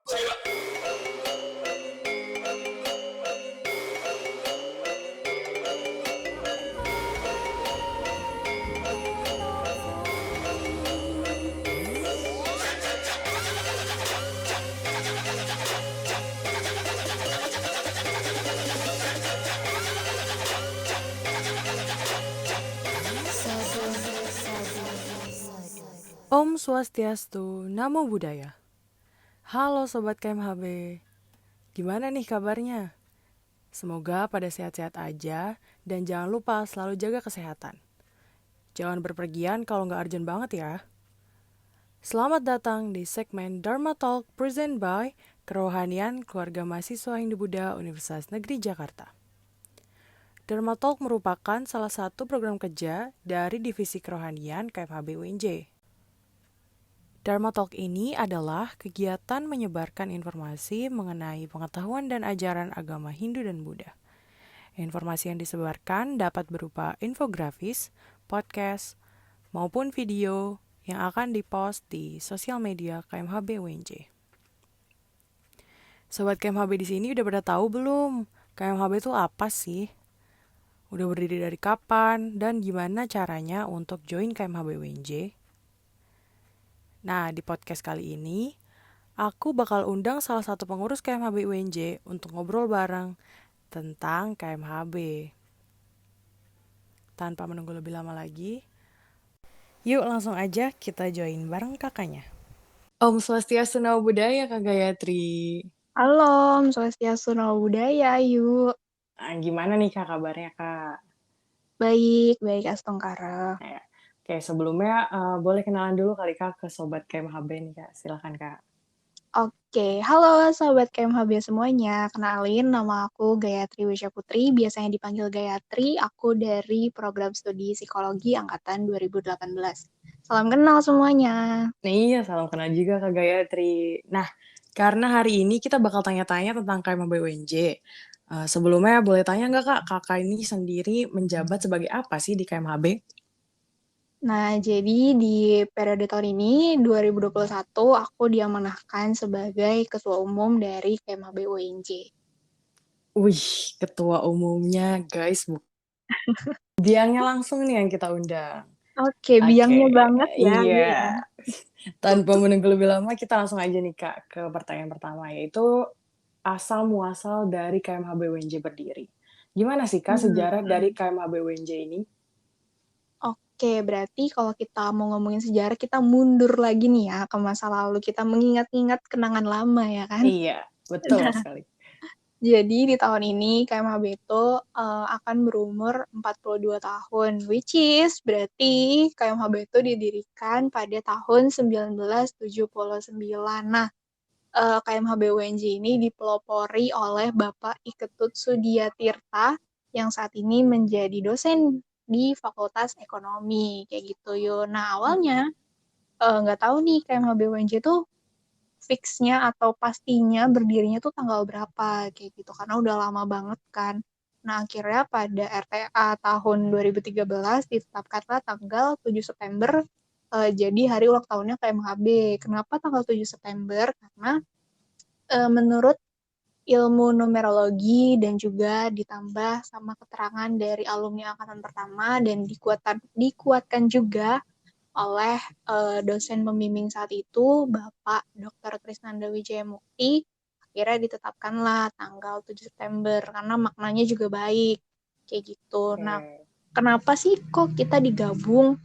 Om Swastiastu, Namo Buddhaya. Halo Sobat KMHB, gimana nih kabarnya? Semoga pada sehat-sehat aja dan jangan lupa selalu jaga kesehatan. Jangan berpergian kalau nggak urgent banget ya. Selamat datang di segmen Dharma Talk present by Kerohanian Keluarga Mahasiswa Hindu Buddha Universitas Negeri Jakarta. Dharma Talk merupakan salah satu program kerja dari Divisi Kerohanian KMHB UNJ. Dharma Talk ini adalah kegiatan menyebarkan informasi mengenai pengetahuan dan ajaran agama Hindu dan Buddha. Informasi yang disebarkan dapat berupa infografis, podcast, maupun video yang akan dipost di sosial media KMHB UNJ. Sobat KMHB di sini udah pada tahu belum? KMHB itu apa sih? Udah berdiri dari kapan dan gimana caranya untuk join KMHB UNJ? Nah, di podcast kali ini, aku bakal undang salah satu pengurus KMHB UNJ untuk ngobrol bareng tentang KMHB. Tanpa menunggu lebih lama lagi, yuk langsung aja kita join bareng kakaknya. Om Swastiastu Namo Buddhaya Kak Gayatri. Halo, Om Swastiastu Namo Buddhaya, yuk. Gimana nih Kak kabarnya Kak? Baik Astongkara. Oke, sebelumnya boleh kenalan dulu kali Kak ke Sobat KMHB nih Kak, silakan Kak. Oke, halo Sobat KMHB semuanya. Kenalin, nama aku Gayatri Wisya Putri, biasanya dipanggil Gayatri. Aku dari program studi psikologi angkatan 2018. Salam kenal semuanya. Iya, salam kenal juga Kak Gayatri. Nah, karena hari ini kita bakal tanya-tanya tentang KMHB UNJ. Sebelumnya boleh tanya nggak Kak, kakak ini sendiri menjabat sebagai apa sih di KMHB? Nah, jadi di periode tahun ini, 2021, aku diamanahkan sebagai Ketua Umum dari KMHB UNJ. Wih, ketua umumnya guys. Biangnya langsung nih yang kita undang. Oke, biangnya banget ya. Iya. Tanpa menunggu lebih lama, kita langsung aja nih Kak ke pertanyaan pertama, yaitu asal muasal dari KMHB UNJ berdiri. Gimana sih Kak sejarah dari KMHB UNJ ini? Oke, berarti kalau kita mau ngomongin sejarah, kita mundur lagi nih ya ke masa lalu. Kita mengingat-ingat kenangan lama ya kan? Iya, betul sekali. Jadi di tahun ini KMHB itu akan berumur 42 tahun, which is berarti KMHB itu didirikan pada tahun 1979. Nah, KMHB UNJ ini dipelopori oleh Bapak Iketut Sudiatirta yang saat ini menjadi dosen di Fakultas Ekonomi, kayak gitu yuk. Nah, awalnya nggak tahu nih KMHB UNJ itu fixnya atau pastinya berdirinya tuh tanggal berapa kayak gitu karena udah lama banget kan. Nah, akhirnya pada RTA tahun 2013 ditetapkanlah tanggal 7 September jadi hari ulang tahunnya KMHB. Kenapa tanggal 7 September? Karena menurut ilmu numerologi dan juga ditambah sama keterangan dari alumni angkatan pertama dan dikuatkan juga oleh dosen pembimbing saat itu, Bapak Dr. Krisnanda Wijayamukti, akhirnya ditetapkanlah tanggal 7 September, karena maknanya juga baik, kayak gitu. Nah, kenapa sih kok kita digabung,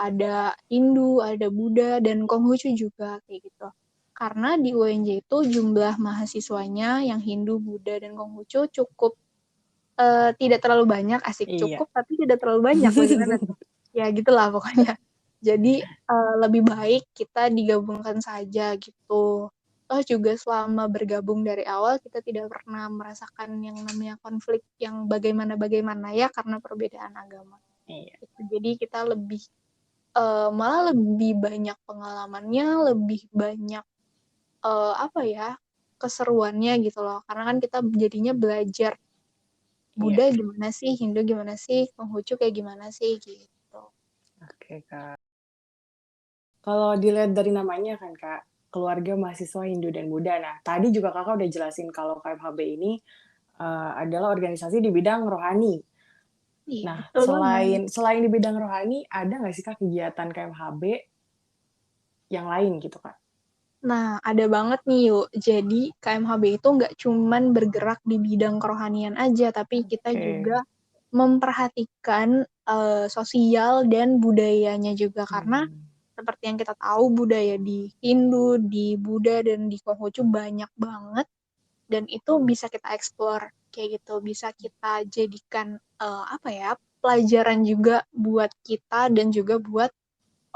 ada Hindu, ada Buddha, dan Konghucu juga, kayak gitu. Karena di UNJ itu jumlah mahasiswanya yang Hindu, Buddha, dan Konghucu cukup tidak terlalu banyak, asik cukup, tapi tidak terlalu banyak, bagaimana tuh? Ya gitulah pokoknya. Jadi lebih baik kita digabungkan saja gitu. Toh juga selama bergabung dari awal kita tidak pernah merasakan yang namanya konflik yang bagaimana ya karena perbedaan agama. Iya. Jadi kita malah lebih banyak pengalamannya, lebih banyak keseruannya gitu loh. Karena kan kita jadinya belajar Buddha gimana sih, Hindu gimana sih, Konghucu kayak gimana sih gitu. Oke Kak. Kalau dilihat dari namanya kan Kak, keluarga mahasiswa Hindu dan Buddha. Nah, tadi juga kakak udah jelasin kalau KMHB ini adalah organisasi di bidang rohani. Iya, Nah, betul banget. selain di bidang rohani, ada nggak sih kak kegiatan KMHB yang lain gitu kak? Nah, ada banget nih yuk. Jadi KMHB itu nggak cuman bergerak di bidang kerohanian aja, tapi kita Oke. juga memperhatikan sosial dan budayanya juga. Karena Hmm. seperti yang kita tahu, budaya di Hindu, di Buddha, dan di Konghucu banyak banget. Dan itu bisa kita explore kayak gitu. Bisa kita jadikan apa ya, pelajaran juga buat kita dan juga buat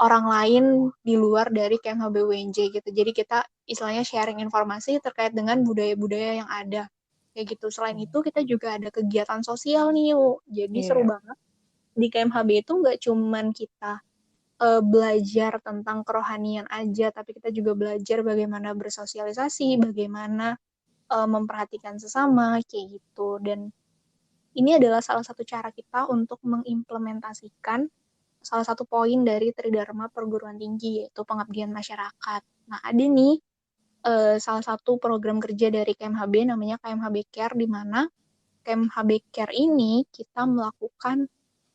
orang lain di luar dari KMHB-UNJ gitu. Jadi kita istilahnya sharing informasi terkait dengan budaya-budaya yang ada. Kayak gitu. Selain itu kita juga ada kegiatan sosial nih yuk. Jadi seru Iya. banget. Di KMHB itu nggak cuman kita belajar tentang kerohanian aja, tapi kita juga belajar bagaimana bersosialisasi, bagaimana memperhatikan sesama, kayak gitu. Dan ini adalah salah satu cara kita untuk mengimplementasikan salah satu poin dari Tridharma Perguruan Tinggi, yaitu pengabdian masyarakat. Nah, ada nih salah satu program kerja dari KMHB namanya KMHB Care, di mana KMHB Care ini kita melakukan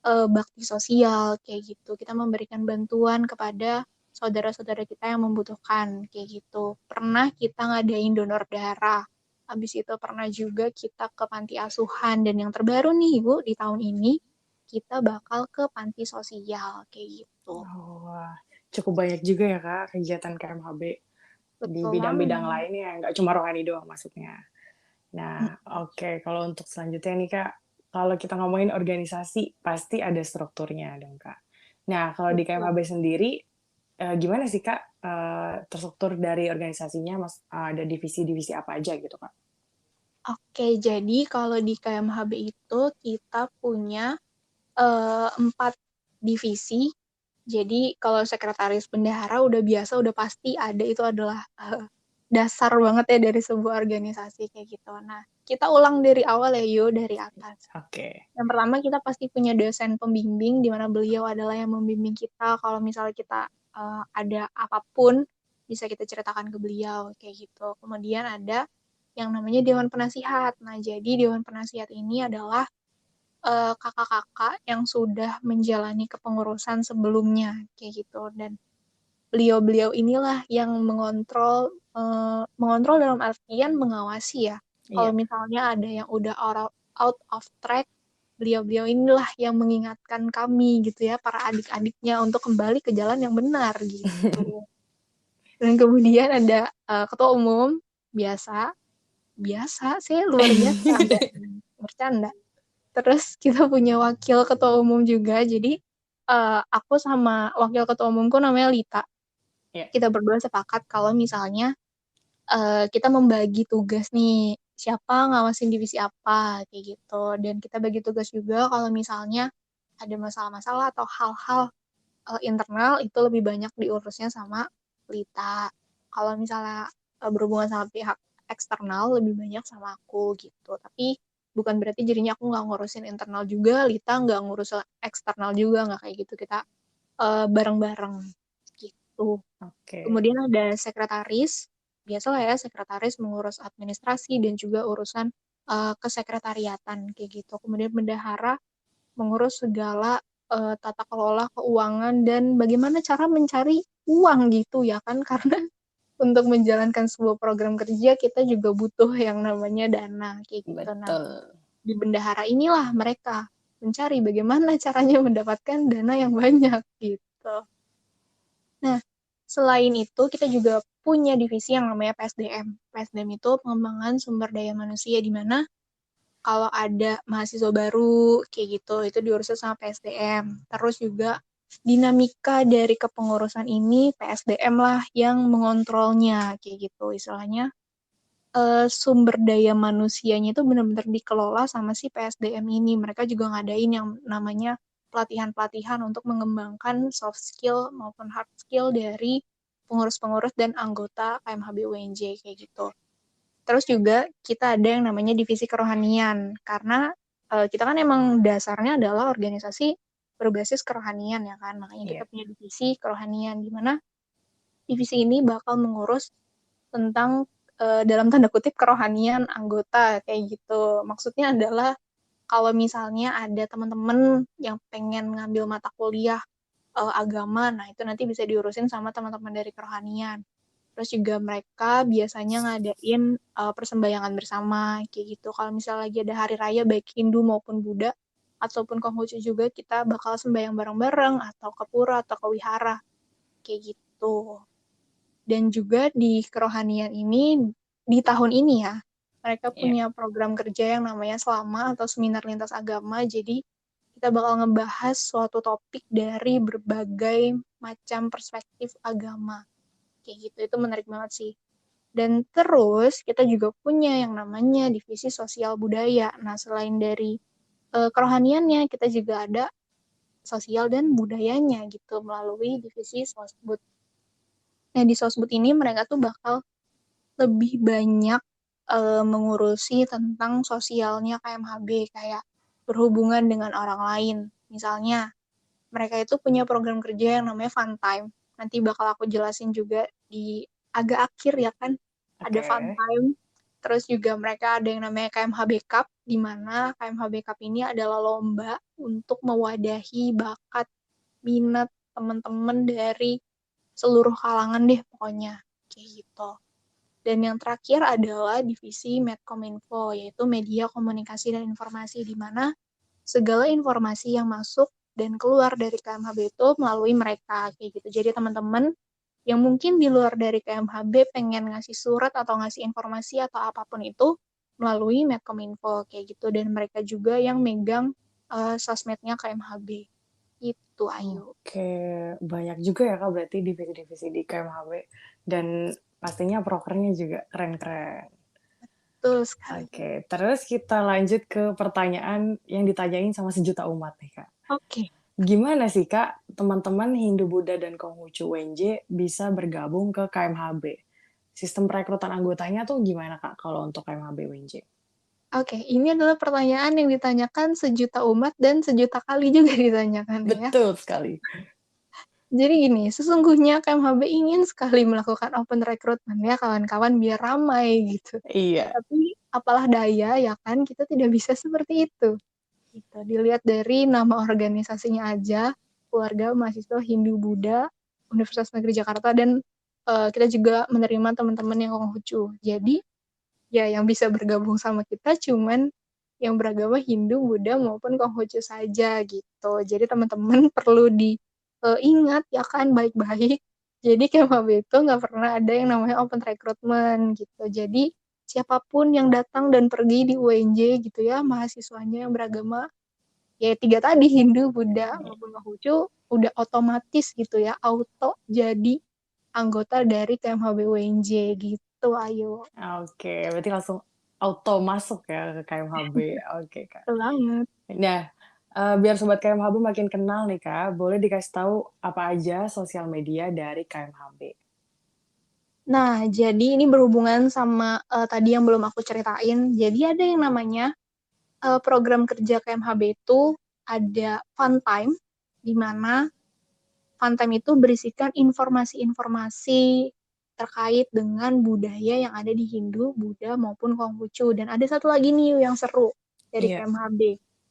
bakti sosial kayak gitu. Kita memberikan bantuan kepada saudara-saudara kita yang membutuhkan kayak gitu. Pernah kita ngadain donor darah. Habis itu pernah juga kita ke panti asuhan, dan yang terbaru nih Ibu di tahun ini kita bakal ke panti sosial kayak gitu. Oh, wah. Cukup banyak juga ya kak kegiatan KMHB di Betul bidang-bidang banget. lain ya, nggak cuma rohani doang maksudnya. Nah, oke. Kalau untuk selanjutnya nih Kak, kalau kita ngomongin organisasi, pasti ada strukturnya dong Kak. Nah, kalau di Betul. KMHB sendiri, gimana sih Kak, terstruktur dari organisasinya, ada divisi-divisi apa aja gitu Kak? Oke, jadi kalau di KMHB itu kita punya 4 divisi. Jadi kalau sekretaris bendahara udah biasa, udah pasti ada, itu adalah dasar banget ya dari sebuah organisasi kayak gitu. Nah, kita ulang dari awal ya Yo, dari atas. Oke. Yang pertama kita pasti punya dosen pembimbing, di mana beliau adalah yang membimbing kita kalau misalnya kita ada apapun, bisa kita ceritakan ke beliau kayak gitu. Kemudian ada yang namanya Dewan Penasihat. Nah, jadi Dewan Penasihat ini adalah kakak-kakak yang sudah menjalani kepengurusan sebelumnya kayak gitu, dan beliau-beliau inilah yang mengontrol dalam artian mengawasi ya. Kalau Iya. misalnya ada yang udah out of track, beliau-beliau inilah yang mengingatkan kami gitu ya, para adik-adiknya, untuk kembali ke jalan yang benar gitu. Dan kemudian ada ketua umum, biasa biasa sih, luar biasa, nggak bercanda. Terus kita punya wakil ketua umum juga. Jadi aku sama wakil ketua umumku namanya Lita. Iya. Kita berdua sepakat kalau misalnya kita membagi tugas nih, siapa ngawasin divisi apa kayak gitu. Dan kita bagi tugas juga kalau misalnya ada masalah-masalah atau hal-hal internal, itu lebih banyak diurusnya sama Lita. Kalau misalnya berhubungan sama pihak eksternal, lebih banyak sama aku gitu. Tapi bukan berarti jadinya aku nggak ngurusin internal juga, Lita nggak ngurus eksternal juga, nggak kayak gitu. Kita bareng-bareng gitu. Oke. Kemudian ada sekretaris, biasalah ya, sekretaris mengurus administrasi dan juga urusan kesekretariatan kayak gitu. Kemudian bendahara mengurus segala tata kelola keuangan dan bagaimana cara mencari uang gitu ya kan, karena untuk menjalankan sebuah program kerja kita juga butuh yang namanya dana kayak gitu. Nah, Betul. di bendahara inilah mereka mencari bagaimana caranya mendapatkan dana yang banyak gitu. Nah, selain itu kita juga punya divisi yang namanya PSDM. PSDM itu pengembangan sumber daya manusia, di mana kalau ada mahasiswa baru kayak gitu, itu diurus sama PSDM. Terus juga dinamika dari kepengurusan ini PSDM lah yang mengontrolnya kayak gitu. Istilahnya sumber daya manusianya itu benar-benar dikelola sama si PSDM ini. Mereka juga ngadain yang namanya pelatihan-pelatihan untuk mengembangkan soft skill maupun hard skill dari pengurus-pengurus dan anggota KMHB UNJ kayak gitu. Terus juga kita ada yang namanya divisi kerohanian, karena kita kan emang dasarnya adalah organisasi berbasis kerohanian ya kan, makanya kita Iya. punya divisi kerohanian, di mana divisi ini bakal mengurus tentang dalam tanda kutip kerohanian anggota kayak gitu. Maksudnya adalah kalau misalnya ada teman-teman yang pengen ngambil mata kuliah agama, nah itu nanti bisa diurusin sama teman-teman dari kerohanian. Terus juga mereka biasanya ngadain persembahyangan bersama kayak gitu. Kalau misalnya lagi ada hari raya baik Hindu maupun Buddha ataupun Konghucu juga kita bakal sembahyang bareng-bareng atau ke pura atau ke wihara kayak gitu. Dan juga di kerohanian ini di tahun ini ya, mereka Iya. punya program kerja yang namanya Selama atau Seminar Lintas Agama. Jadi kita bakal ngebahas suatu topik dari berbagai macam perspektif agama. Kayak gitu, itu menarik banget sih. Dan terus kita juga punya yang namanya divisi sosial budaya. Nah, selain dari kerohaniannya, kita juga ada sosial dan budayanya gitu melalui divisi sosbud. Nah, di sosbud ini mereka tuh bakal lebih banyak mengurusi tentang sosialnya KMHB, kayak berhubungan dengan orang lain. Misalnya, mereka itu punya program kerja yang namanya Fun Time. Nanti bakal aku jelasin juga di agak akhir ya kan. Ada Fun Oke. Time. Terus juga mereka ada yang namanya KMHB Cup, di mana KMHB Cup ini adalah lomba untuk mewadahi bakat, minat teman-teman dari seluruh kalangan deh pokoknya. Kayak gitu. Dan yang terakhir adalah divisi Medcominfo, yaitu media komunikasi dan informasi, di mana segala informasi yang masuk dan keluar dari KMHB itu melalui mereka kayak gitu. Jadi teman-teman yang mungkin di luar dari KMHB pengen ngasih surat atau ngasih informasi atau apapun itu melalui Medcominfo kayak gitu, dan mereka juga yang megang sosmednya KMHB. Itu Ayu. Oke, banyak juga ya Kak berarti divisi-divisi di KMHB dan pastinya prokernya juga keren-keren. Betul sekali. Oke, terus kita lanjut ke pertanyaan yang ditanyain sama sejuta umat nih Kak. Oke. Gimana sih Kak teman-teman Hindu Buddha dan Konghucu UNJ bisa bergabung ke KMHB? Sistem perekrutan anggotanya tuh gimana Kak kalau untuk KMHB UNJ? Oke, ini adalah pertanyaan yang ditanyakan sejuta umat dan sejuta kali juga ditanyakan ya. Betul sekali. Jadi gini, sesungguhnya KMHB ingin sekali melakukan open recruitment ya kawan-kawan biar ramai gitu. Iya. Tapi apalah daya ya kan kita tidak bisa seperti itu. Gitu. Dilihat dari nama organisasinya aja, Keluarga Mahasiswa Hindu Buddha Universitas Negeri Jakarta, dan kita juga menerima teman-teman yang Konghucu. Jadi ya yang bisa bergabung sama kita cuman yang beragama Hindu, Buddha maupun Konghucu saja gitu. Jadi teman-teman perlu diingat ya kan baik-baik. Jadi KMHB itu nggak pernah ada yang namanya open recruitment gitu. Jadi siapapun yang datang dan pergi di UNJ gitu ya, mahasiswanya yang beragama ya tiga tadi Hindu, Buddha maupun Konghucu udah otomatis gitu ya, auto jadi anggota dari KMHB UNJ gitu. Ayo. Oke, berarti langsung auto masuk ya ke KMHB. Oke, Kak. Betul banget. Nah, biar sobat KMHB makin kenal nih, Kak, boleh dikasih tahu apa aja sosial media dari KMHB? Nah, jadi ini berhubungan sama tadi yang belum aku ceritain. Jadi ada yang namanya program kerja KMHB itu ada Fun Time, di mana Fun Time itu berisikan informasi-informasi terkait dengan budaya yang ada di Hindu, Buddha, maupun Konghucu. Dan ada satu lagi nih yang seru dari Iya. KMHB,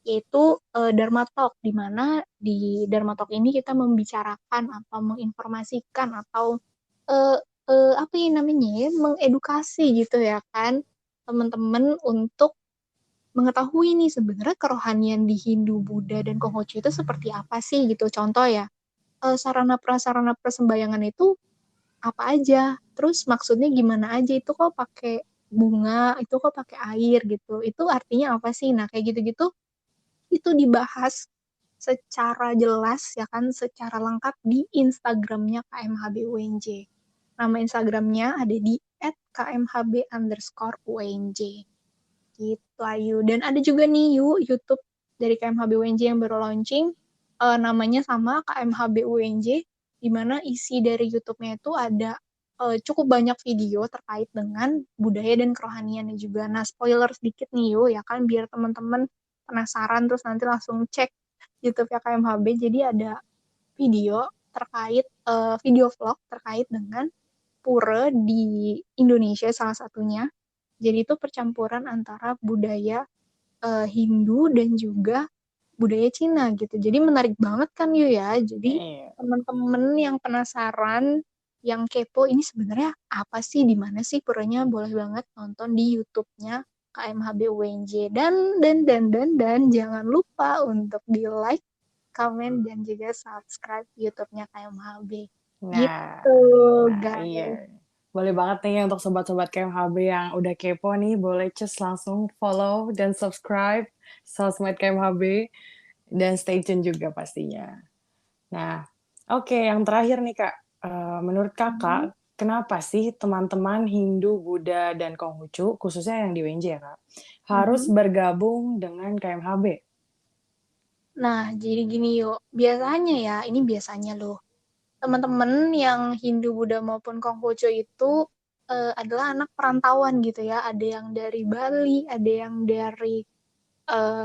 yaitu Dharma Talk, di mana di Dharma Talk ini kita membicarakan atau menginformasikan atau eh, apa yang namanya ya, mengedukasi gitu ya kan teman-teman untuk mengetahui nih sebenarnya kerohanian di Hindu, Buddha, dan Konghucu itu seperti apa sih gitu. Contoh ya, sarana prasarana persembahyangan itu apa aja, terus maksudnya gimana aja, itu kok pakai bunga, itu kok pakai air gitu, itu artinya apa sih. Nah kayak gitu-gitu itu dibahas secara jelas ya kan, secara lengkap di Instagramnya KMHB UNJ. Nama Instagramnya ada di @kmhb_unj gitu Ayu. Dan ada juga nih YouTube dari KMHB UNJ yang baru launching, namanya sama KMHB UNJ, di mana isi dari YouTube-nya itu ada cukup banyak video terkait dengan budaya dan kerohaniannya juga. Nah, spoiler sedikit nih ya kan, biar teman-teman penasaran terus nanti langsung cek YouTube-nya KMHB. Jadi ada video terkait video vlog terkait dengan pura di Indonesia salah satunya. Jadi itu percampuran antara budaya Hindu dan juga budaya Cina gitu. Jadi menarik banget kan Yu ya. Jadi Iya. teman-teman yang penasaran, yang kepo ini sebenarnya apa sih, di mana sih puranya, boleh banget nonton di YouTube-nya KMHB UNJ. Dan jangan lupa untuk di-like, komen, dan juga subscribe YouTube-nya KMHB. Nah, Gitu, iya. guys. Boleh banget nih untuk sobat-sobat KMHB yang udah kepo nih, boleh cus langsung follow dan subscribe sosmed KMHB dan stay tune juga pastinya. Nah, oke, yang terakhir nih Kak, menurut Hmm. Kakak, kenapa sih teman-teman Hindu, Buddha, dan Konghucu, khususnya yang di UNJ ya Kak, harus Mhm. bergabung dengan KMHB? Nah, jadi gini yuk, biasanya ya, ini biasanya loh, teman-teman yang Hindu, Buddha maupun Konghucu itu adalah anak perantauan gitu ya. Ada yang dari Bali, ada yang dari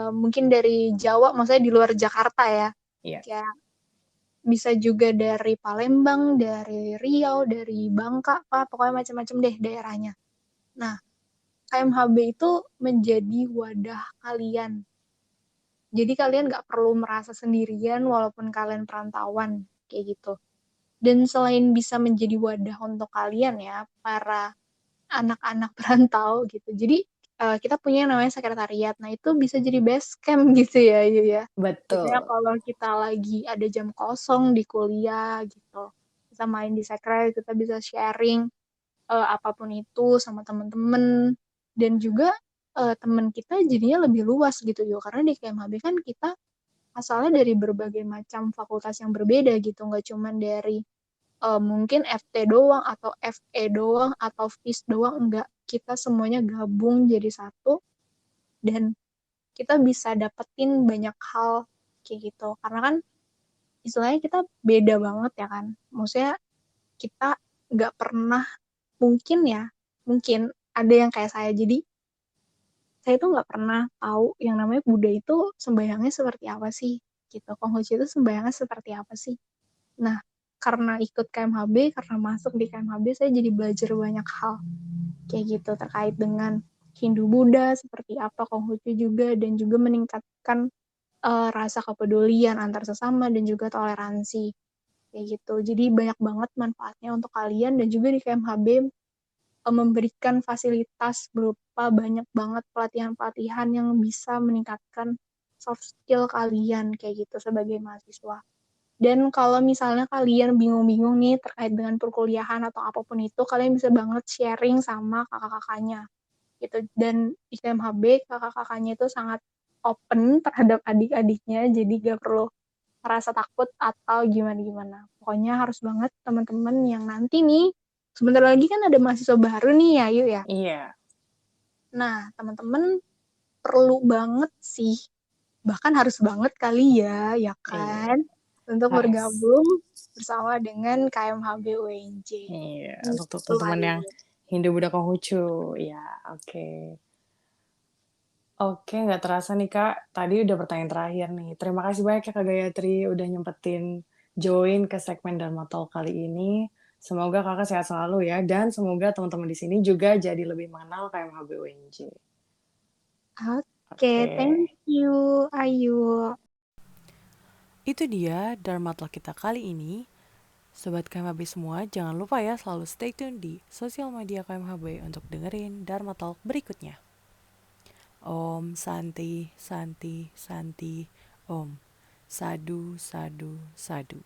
mungkin dari Jawa, maksudnya di luar Jakarta ya. Iya, Kayak bisa juga dari Palembang, dari Riau, dari Bangka, apa pokoknya macam-macam deh daerahnya. Nah, KMHB itu menjadi wadah kalian. Jadi kalian nggak perlu merasa sendirian walaupun kalian perantauan kayak gitu. Dan selain bisa menjadi wadah untuk kalian ya, para anak-anak perantau gitu. Jadi kita punya yang namanya sekretariat. Nah, itu bisa jadi base camp gitu ya, Yu ya. Biasanya betul. kalau kita lagi ada jam kosong di kuliah gitu, kita main di sekret, kita bisa sharing apapun itu sama temen-temen. Dan juga temen kita jadinya lebih luas gitu, Yu. Karena di KMHB kan kita asalnya dari berbagai macam fakultas yang berbeda gitu, nggak cuma dari mungkin FT doang atau FE doang atau FIS doang, enggak, kita semuanya gabung jadi satu dan kita bisa dapetin banyak hal kayak gitu, karena kan istilahnya kita beda banget ya kan, maksudnya kita nggak pernah, mungkin ya, mungkin ada yang kayak saya, jadi saya tuh nggak pernah tahu yang namanya Buddha itu sembahyangnya seperti apa sih gitu, Konghucu itu sembahyangnya seperti apa sih. Nah, karena ikut KMHB, karena masuk di KMHB, saya jadi belajar banyak hal kayak gitu terkait dengan Hindu Buddha seperti apa, Konghucu juga, dan juga meningkatkan rasa kepedulian antar sesama dan juga toleransi kayak gitu. Jadi banyak banget manfaatnya untuk kalian, dan juga di KMHB memberikan fasilitas berupa banyak banget pelatihan-pelatihan yang bisa meningkatkan soft skill kalian kayak gitu sebagai mahasiswa. Dan kalau misalnya kalian bingung-bingung nih terkait dengan perkuliahan atau apapun itu, kalian bisa banget sharing sama kakak-kakaknya gitu. Dan di KMHB kakak-kakaknya itu sangat open terhadap adik-adiknya, jadi gak perlu merasa takut atau gimana-gimana. Pokoknya harus banget teman-teman yang nanti nih, sebentar lagi kan ada mahasiswa baru nih ya, yuk ya. Iya, Nah, teman-teman perlu banget sih, bahkan harus banget kali ya, ya iya, kan, untuk harus. bergabung bersama dengan KMHB UNJ. Iya, untuk Itu teman-teman kali yang ya. Hindu, Buddha, Konghucu. Iya, oke. Oke, nggak terasa nih Kak, tadi udah pertanyaan terakhir nih. Terima kasih banyak ya Kak Gayatri udah nyempetin join ke segmen Dharma Talk kali ini. Semoga Kakak sehat selalu ya, dan semoga teman-teman di sini juga jadi lebih mengenal KMHB UNJ. Oke, Oke. thank you, Ayu. Itu dia Dharma Talk kita kali ini. Sobat KMHB semua, jangan lupa ya selalu stay tune di sosial media KMHB untuk dengerin Dharma Talk berikutnya. Om Santi Santi Santi Om. Sadu Sadu Sadu.